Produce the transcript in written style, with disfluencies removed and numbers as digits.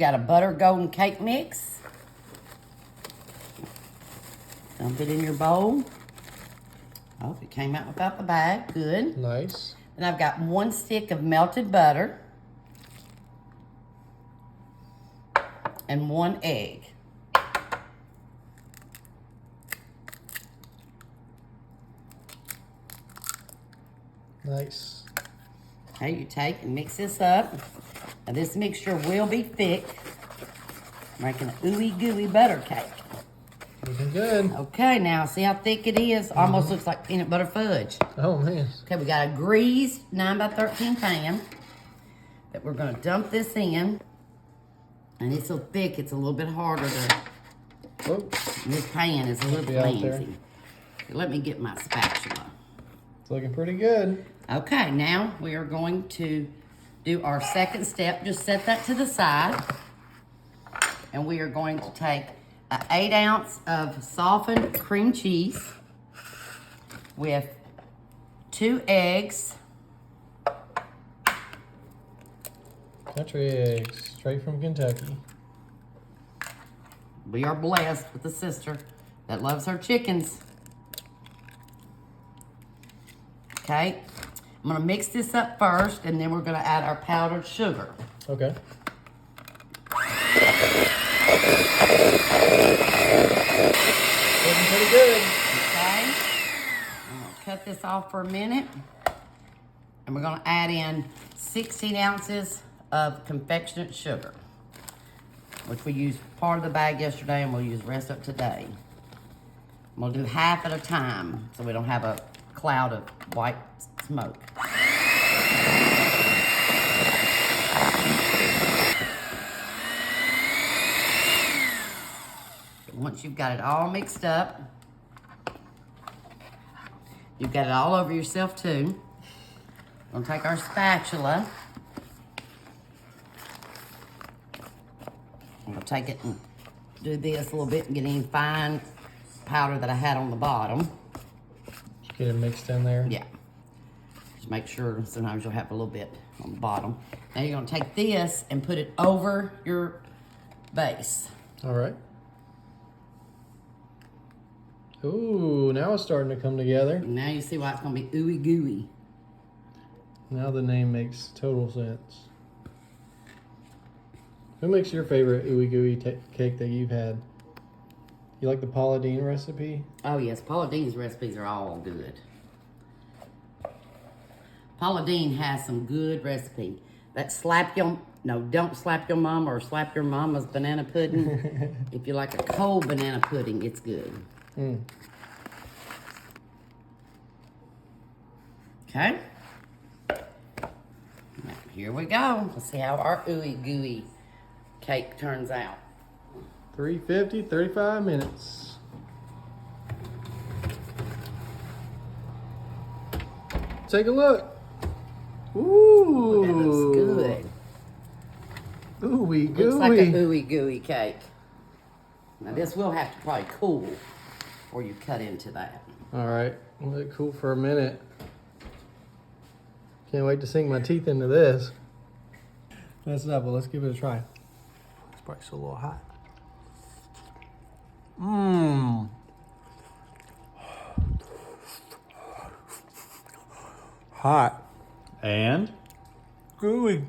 Got a butter golden cake mix. Dump it in your bowl. Oh, it came out without the bag. Good. Nice. And I've got 1 stick of melted butter. And 1 egg. Nice. Okay, you take and mix this up. Now this mixture will be thick. Making an ooey gooey butter cake. Looking good. Okay, now see how thick it is? Almost looks like peanut butter fudge. Oh man. Okay, we got a greased 9 by 13 pan that we're gonna dump this in. And it's so thick, it's a little bit harder to, Whoa. this pan is a little Be out there. flimsy. Let me get my spatula. It's looking pretty good. Okay, now we are going to do our second step. Just set that to the side. And we are going to take an 8 ounce of softened cream cheese with 2 eggs. Country eggs, straight from Kentucky. We are blessed with a sister that loves her chickens. Okay, I'm gonna mix this up first and then we're gonna add our powdered sugar. Okay. Looking pretty good. Okay, I'm gonna cut this off for a minute. And we're gonna add in 16 ounces of confectionate sugar, which we used part of the bag yesterday and we'll use the rest of it today. We'll do half at a time so we don't have a cloud of white smoke. Once you've got it all mixed up, you've got it all over yourself too. We'll take our spatula. We'll take it and do this a little bit and get any fine powder that I had on the bottom. Just get it mixed in there. Yeah. Just make sure, sometimes you'll have a little bit on the bottom. Now you're gonna take this and put it over your base. All right. Ooh, now it's starting to come together. And now you see why it's gonna be ooey gooey. Now the name makes total sense. Who makes your favorite ooey gooey cake that you've had? You like the Paula Deen recipe? Oh yes, Paula Deen's recipes are all good. Paula Deen has some good recipe. That don't slap your mom or slap your mama's banana pudding. If you like a cold banana pudding, it's good. Mm. Okay. Now, here we go. Let's see how our ooey gooey cake turns out. 350, 35 minutes. Take a look. Ooh. That looks good. Ooey gooey. Looks like a ooey gooey cake. Now this will have to probably cool before you cut into that. All right, let it cool for a minute. Can't wait to sink my teeth into this. That's up, but let's give it a try. It's probably still a little hot. Mmm. Hot. And Gooey.